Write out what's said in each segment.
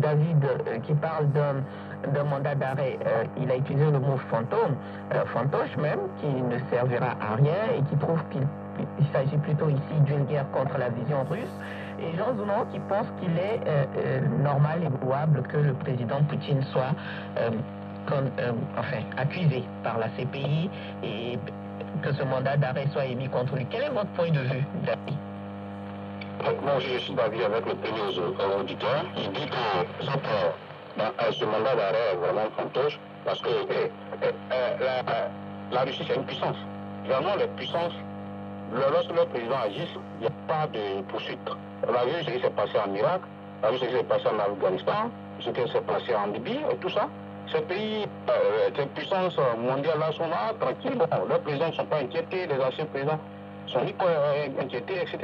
David qui parle d'un mandat d'arrêt, il a utilisé le mot fantôme, fantoche même, qui ne servira à rien et qui trouve qu'il s'agit plutôt ici d'une guerre contre la vision russe. Et Jean Zounon qui pense qu'il est normal et louable que le président Poutine soit accusé par la CPI et que ce mandat d'arrêt soit émis contre lui. Quel est votre point de vue, David? Moi, je suis d'avis avec le premier auditeur. Il dit que ce mandat d'arrêt est vraiment fantoche parce que la Russie, c'est une puissance. Vraiment, les puissances, lorsque le président agisse, il n'y a pas de poursuite. On a vu ce qui s'est passé en Irak, on a vu ce qui s'est passé en Afghanistan, ce qui s'est passé en Libye et tout ça. Ces pays, ces puissances mondiales-là sont là, tranquilles. Bon, leurs présidents ne sont pas inquiétés, les anciens présidents sont ni inquiétés, etc.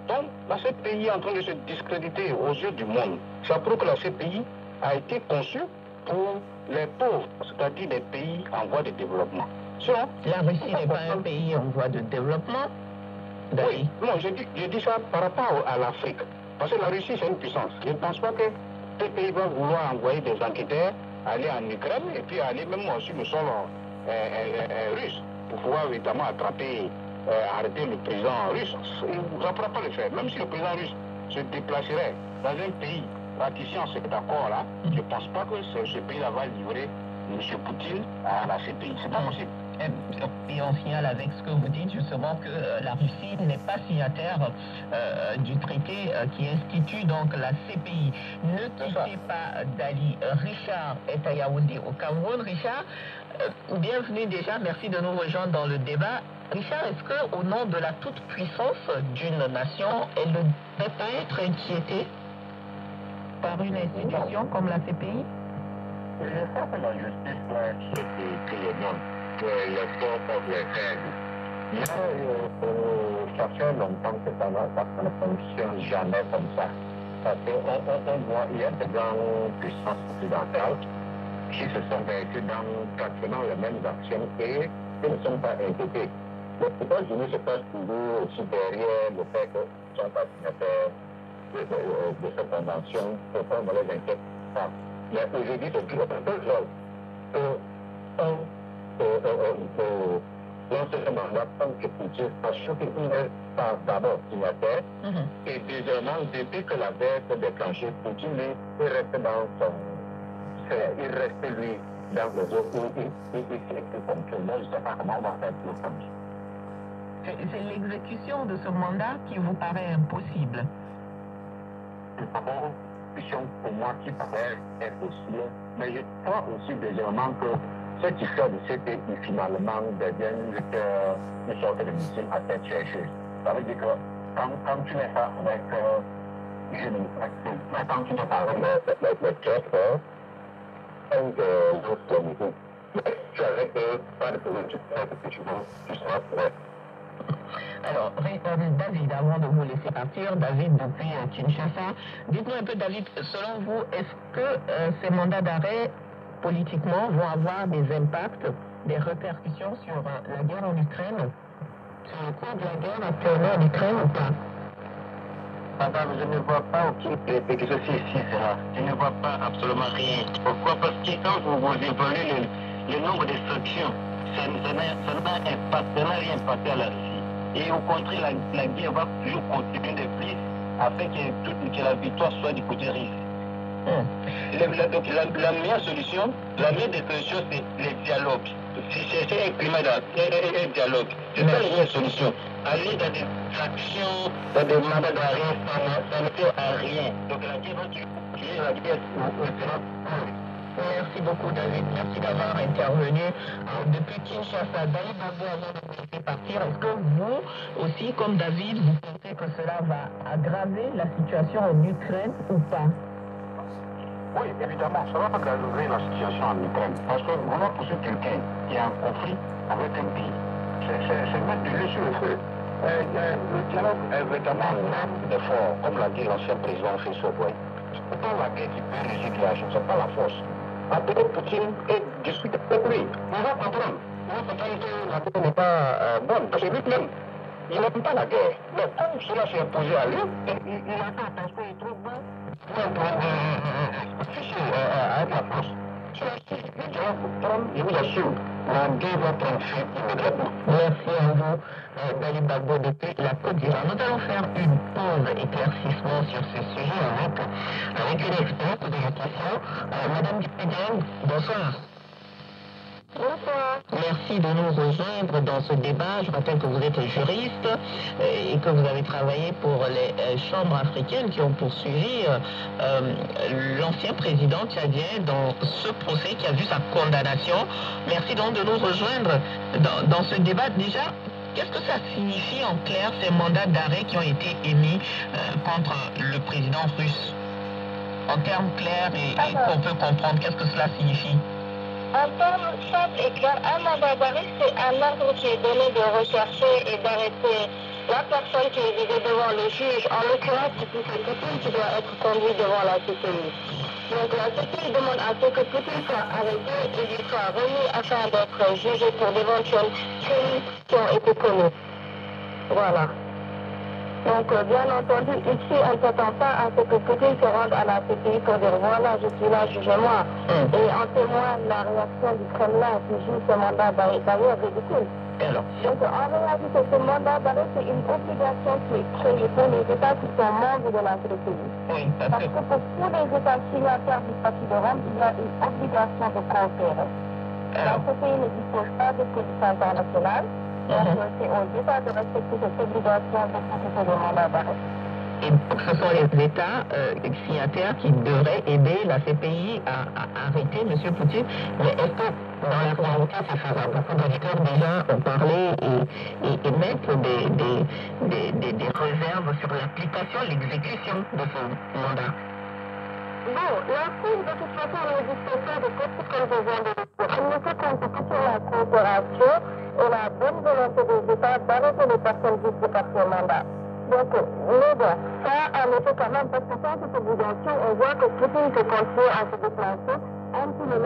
Donc, la CPI est en train de se discréditer aux yeux du monde. Ça prouve que la CPI a été conçue pour les pauvres, c'est-à-dire les pays en voie de développement. Sinon, la Russie n'est pas un pays en voie de développement. Oui, non, je dis ça par rapport à l'Afrique. Parce que la Russie, c'est une puissance. Je ne pense pas que ces pays vont vouloir envoyer des enquêteurs, aller en Ukraine et puis aller même sur le sol russe pour pouvoir évidemment arrêter le président russe. Il ne pourra pas le faire. Même si le président russe se déplacerait dans un pays ratifiant cet accord-là, je ne pense pas que ce pays-là va livrer M. Poutine à la CPI. C'est pas possible. Et on signale avec ce que vous dites justement que la Russie n'est pas signataire du traité qui institue donc la CPI. Ne quittez pas Dali. Richard est à Yaoundé au Cameroun. Richard, bienvenue déjà, merci de nous rejoindre dans le débat. Richard, est-ce qu'au nom de la toute-puissance d'une nation, elle ne devrait pas être inquiétée par une institution comme la CPI? Je crois que la justice doit être tout le monde, que les forts peuvent les faibles. Ça fait longtemps que ça ne fonctionne jamais comme ça. Parce qu'on voit, il y a des grandes puissances occidentales qui se sont vécues dans pratiquement les mêmes actions et qui ne sont pas inquiétés. Les États-Unis se passent toujours aussi derrière le fait qu'ils ne sont pas signataires de cette convention, pourquoi on ne les inquiète pas. Mais aujourd'hui, c'est tout un peu grave. Lancer un mandat tant que Poutine, parce qu'il n'est pas d'abord signataire, et deuxièmement, depuis que la guerre s'est déclenchée, Poutine est resté dans son. Il reste lui dans le jeu où il fait que comme tout le monde, je ne sais pas comment on va faire pour ça. C'est l'exécution de ce mandat qui vous paraît impossible. D'abord, pour moi qui paraît impossible, mais je crois aussi deuxièmement que cette histoire de CPI finalement devient une sorte de missile à tête chercheuse. Ça veut dire que quand tu n'es pas avec quand tu n'es pas avec le chef, tu es avec pas de problème, tu seras prêt. Alors, David, avant de vous laisser partir, David depuis Kinshasa, dites-nous un peu, David, selon vous, est-ce que ces mandats d'arrêt, politiquement, vont avoir des impacts, des répercussions sur la guerre en Ukraine, sur le cours de la guerre actuellement en Ukraine ou pas? Madame, je ne vois pas aucune répercussion ici, cela. Je ne vois pas absolument rien. Pourquoi? Parce que quand vous évaluez le nombre de sanctions, ça n'a rien impacté à la Russie. Et au contraire, la guerre va toujours continuer de plus afin que la victoire soit du côté russe. Donc la meilleure solution, c'est le dialogue. C'est un climat de dialogue. C'est ça la meilleure solution. Aller dans des actions, dans des mandats d'arrêt, ça ne fait à rien. Donc la guerre va toujours continuer, la guerre sera. Merci beaucoup, David. Merci d'avoir intervenu depuis Kinshasa. David Babo, avant de vous laisser partir, est-ce que vous aussi, comme David, vous pensez que cela va aggraver la situation en Ukraine ou pas? Oui, évidemment, ça va aggraver la situation en Ukraine. Parce que voilà, pour ce quelqu'un qui a un conflit avec un pays, c'est mettre de l'eau sur le feu. Le dialogue est vraiment l'âme d'effort, comme l'a dit l'ancien président Félix Houphouët. C'est pas la guerre qui peut résoudre la chose, c'est pas la force. Appeler Poutine et discuter avec lui. On va comprendre. On va comprendre que la guerre n'est pas bonne. Parce que lui-même, il n'aime pas la guerre. Mais comme cela s'est imposé à lui, il attend parce qu'il trouve bon pour je vous assure, la guerre va prendre fin immédiatement. Merci à vous, Dali Bagbo depuis la Côte d'Ivoire. Nous allons faire une pause éclaircissement sur ce sujet avec une experte de la question. Madame Dupédienne, bonsoir. Bonsoir. Merci de nous rejoindre dans ce débat. Je rappelle que vous êtes juriste et que vous avez travaillé pour les chambres africaines qui ont poursuivi l'ancien président tchadien dans ce procès qui a vu sa condamnation. Merci donc de nous rejoindre dans ce débat. Déjà, qu'est-ce que ça signifie en clair ces mandats d'arrêt qui ont été émis contre le président russe? En termes clairs et qu'on peut comprendre, qu'est-ce que cela signifie? En termes simples et clairs, un mandat d'arrêt, c'est un ordre qui est donné de rechercher et d'arrêter la personne qui est visée devant le juge. En l'occurrence, c'est cette personne qui doit être conduite devant la CPI. Donc la CPI demande à ce que Poutine soit arrêté et lui soit remis afin d'être jugé pour d'éventuels crimes qui ont été commis. Voilà. Donc, bien entendu, ici, on ne s'attend pas à ce que Poutine se rende à la CPI pour dire voilà, je suis là, jugez-moi. Et en témoigne la réaction du Kremlin qui joue ce mandat d'arrêt d'ailleurs ridicule. Donc, en réalité, ce mandat d'arrêt, c'est une obligation qui est créée pour les États qui sont membres de la CPI. Oui, parce que pour tous les États signataires du statut de Rome, il y a une obligation de coopérer. La CPI ne dispose pas de police internationale. Donc, c'est aux États de respecter cette obligation d'exécuter le mandat d'arrêt. Et ce sont les États signataires qui devraient aider la CPI à arrêter M. Poutine. Mais est-ce que dans la réalité c'est faisable? Beaucoup d'auditeurs déjà ont parlé et mettent des réserves sur l'application, l'exécution de ce mandat. Bon, la Chine, de toute façon, ne dispose pas de petites conditions de discours. Elle ne se compte que sur la coopération et la bonne volonté des États d'arrêter les personnes visées par ce mandat. Donc, mais bon, ça en effet quand même, parce que sans cette obligation, on voit que Poutine peut continuer à se déplacer en tout le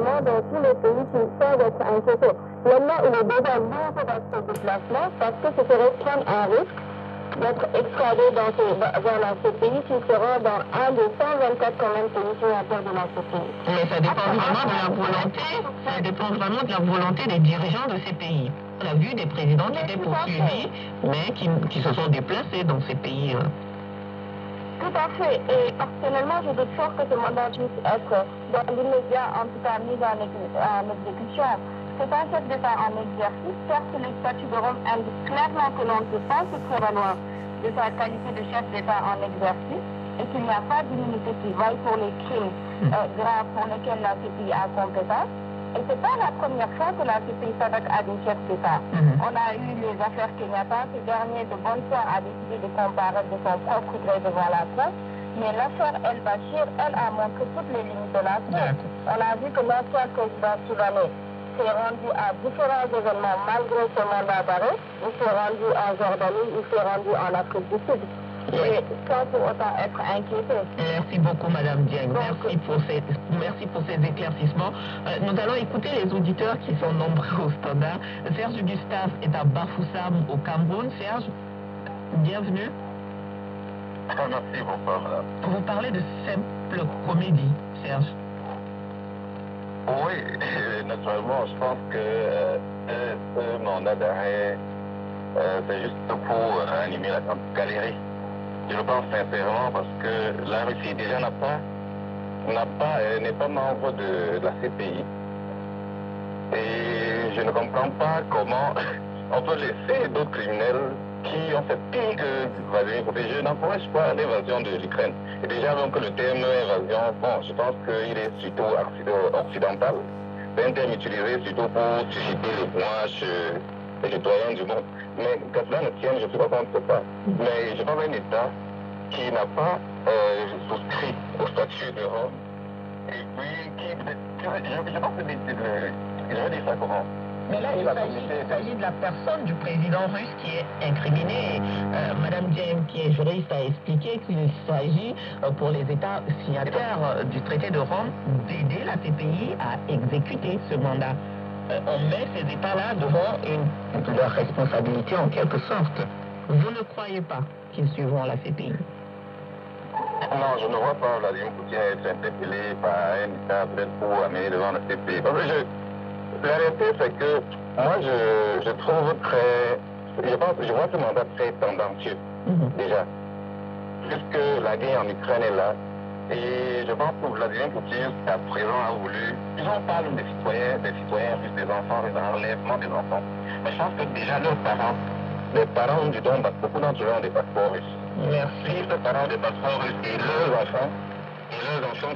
monde, dans tous les pays qui peuvent être inquiétés. Maintenant, il est déjà libre dans ce déplacement parce que ce serait prendre un risque d'être extradé vers la CPI qui sera dans un des 124 quand même pays signataires de la CPI. Mais ça dépend vraiment de la volonté, ça dépend vraiment de la volonté des dirigeants de ces pays. On a vu des présidents qui étaient poursuivis, mais qui se sont déplacés dans ces pays. Tout à fait. Et personnellement, je doute fort que ce mandat puisse être dans l'immédiat, en tout cas, mis en exécution. C'est un chef d'État en exercice. Certes, le statut de Rome indique clairement que l'on ne peut pas se prévaloir de sa qualité de chef d'État en exercice et qu'il n'y a pas d'immunité qui vaille pour les crimes graves pour lesquels la CPI a compétence. Et ce n'est pas la première fois que la CPI s'attaque à des chefs d'État. On a eu les affaires Kenyatta. Ce dernier, de bonne foi, a décidé de comparaître de son propre gré devant la presse. Mais l'affaire El Bachir, elle a montré toutes les limites de la presse. On a vu que l'ancien président soudanais s'est rendu à différents événements malgré ce mandat d'arrêt. Il s'est rendu en Jordanie, il s'est rendu en Afrique du Sud. Et sans pour autant être inquiété. Merci beaucoup, Madame Dieng. Merci pour ces éclaircissements. Nous allons écouter les auditeurs qui sont nombreux au standard. Serge Gustave est à Bafoussam, au Cameroun. Serge, bienvenue. Merci, bonsoir, madame. Vous parlez de simple comédie, Serge. Oui, naturellement, je pense que ce mandat d'arrêt, c'est juste pour animer la galerie. Je le pense sincèrement parce que la Russie déjà n'est pas membre de la CPI. Et je ne comprends pas comment on peut laisser d'autres criminels qui ont fait pire que Vladimir Poutine. Je n'encourage pas l'invasion de l'Ukraine. Et déjà, donc, le terme invasion, bon, je pense qu'il est surtout occidental. C'est un terme utilisé surtout pour susciter les mouaches des citoyens du monde. Mais que cela ne tienne, je ne suis pas contre ça. Mais je pense à un État qui n'a pas souscrit au statut de Rome. Et puis, je pense que je vais dire ça comment. Mais là, il s'agit de la personne du président russe qui est incriminée. Madame Dieng, qui est juriste, a expliqué qu'il s'agit pour les États signataires du traité de Rome d'aider la CPI à exécuter ce mandat. On met ces États-là devant leur responsabilité en quelque sorte. Vous ne croyez pas qu'ils suivront la CPI? Non, je ne vois pas Vladimir Poutine être interpellé par un État peut-être pour amener devant la CPI. Parce que la réalité, c'est que moi, je trouve très... Je vois ce mandat très tendancieux, déjà. Puisque la guerre en Ukraine est là. Et je pense que Vladimir Poutine, jusqu'à présent, a voulu... Ils en parlent des citoyens, plus des enfants, des enlèvements des enfants. Mais je pense que déjà leurs parents, les parents du Donbass, beaucoup d'entre eux ont des passeports russes. Merci. Les parents ont des passeports russes et leurs enfants sont...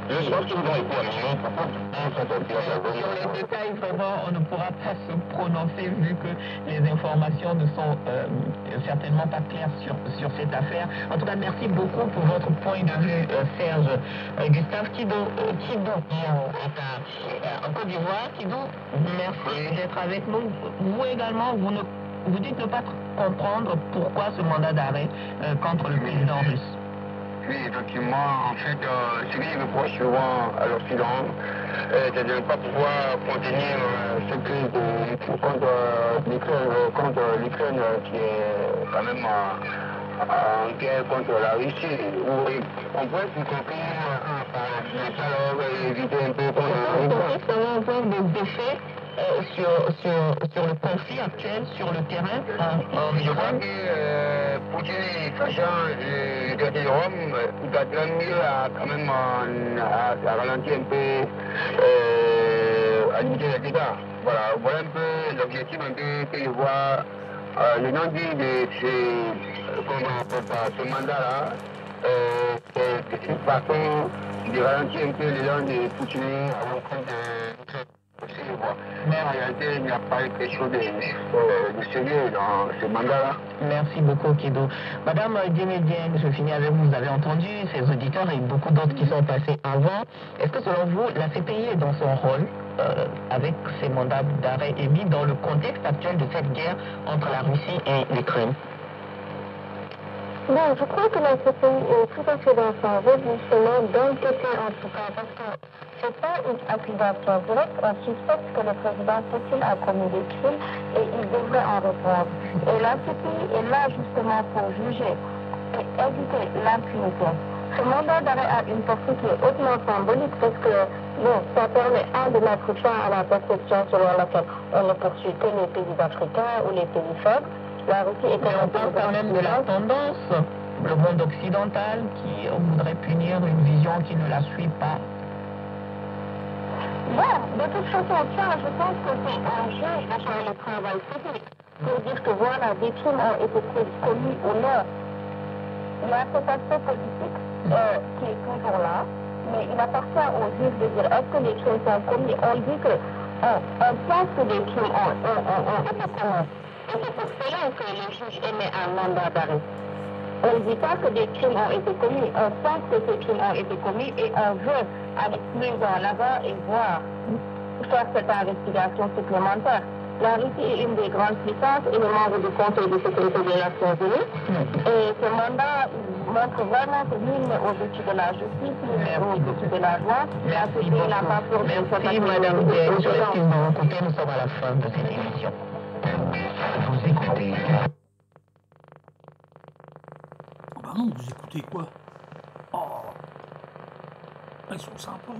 Je pense qu'ils ont été amenés pour sur les détails, vraiment, on ne pourra pas se prononcer vu que les informations ne sont certainement pas claires sur cette affaire. En tout cas, merci beaucoup pour votre point de vue, Serge. Gustave Kido, qui est en Côte d'Ivoire. Kido, merci d'être avec nous. Vous également, vous dites ne pas comprendre pourquoi ce mandat d'arrêt contre le président russe. Oui, effectivement, en fait, ce qui reproche souvent à l'Occident, c'est de ne pas pouvoir contenir ce crise contre l'Ukraine qui est quand même en guerre contre la Russie. Où on pourrait s'y conclure par le dialogue et éviter un peu contre la Russie. Ça va avoir des effets sur le conflit actuel, sur le terrain en Je crois que Poutine, sachant le traité de Rome, il va être mieux à quand même à ralentir un peu, à limiter les dégâts. Voilà un peu l'objectif un peu que je vois. Le non-dit de ce mandat-là, c'est une façon de ralentir un peu l'élan de Poutine à l'encontre de mais en réalité, il n'y a pas eu quelque chose de sérieux dans ce mandat-là. Merci beaucoup, Kido. Madame Diemedienne, je finis avec vous. Vous avez entendu ces auditeurs et beaucoup d'autres qui sont passés avant. Est-ce que selon vous, la CPI est dans son rôle avec ces mandats d'arrêt émis dans le contexte actuel de cette guerre entre la Russie et l'Ukraine? Non, je crois que la CPI est tout à fait dans son rôle, justement, d'enquêter en tout cas, parce que c'est pas une accusation directe, on suspecte que le président Poutine a commis des crimes et il devrait en répondre. Et la CPI est là justement pour juger et éviter l'impunité. Ce mandat d'arrêt a une portée qui est hautement symbolique parce que, bon, ça permet de mettre fin à la perception selon laquelle on ne poursuit que les pays africains ou les pays faibles. La Russie est on parle quand même de la tendance, le monde occidental qui voudrait punir une vision qui ne la suit pas. Bon, de toute façon, ça, je pense que c'est un jeu sur le travail public pour dire que voilà, des crimes ont été commis ou non. Il y a cet aspect politique qui est toujours là, mais il appartient aux juges de dire est-ce que les crimes sont commis. On dit que on pense que des crimes ont été commis. Et c'est pour cela que le juge émet un mandat d'arrêt. On ne dit pas que des crimes ont été commis, on pense que ces crimes ont été commis et on veut aller plus en avant et faire cette investigation supplémentaire. La Russie est une des grandes puissances et le membre du Conseil de sécurité des Nations Unies. Et ce mandat montre vraiment que nul n'est au-dessus de la justice, nul n'est au-dessus de la loi. Merci beaucoup. Merci, Madame Dieng. Je m'excuse de mon côté, nous sommes à la fin de cette émission. Vous écoutez. Oh bah non, vous écoutez quoi? Oh, ils sont sympas.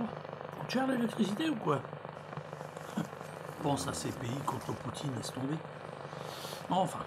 Faut cher l'électricité ou quoi? Bon, ça c'est pays contre Poutine, laisse tomber. Enfin.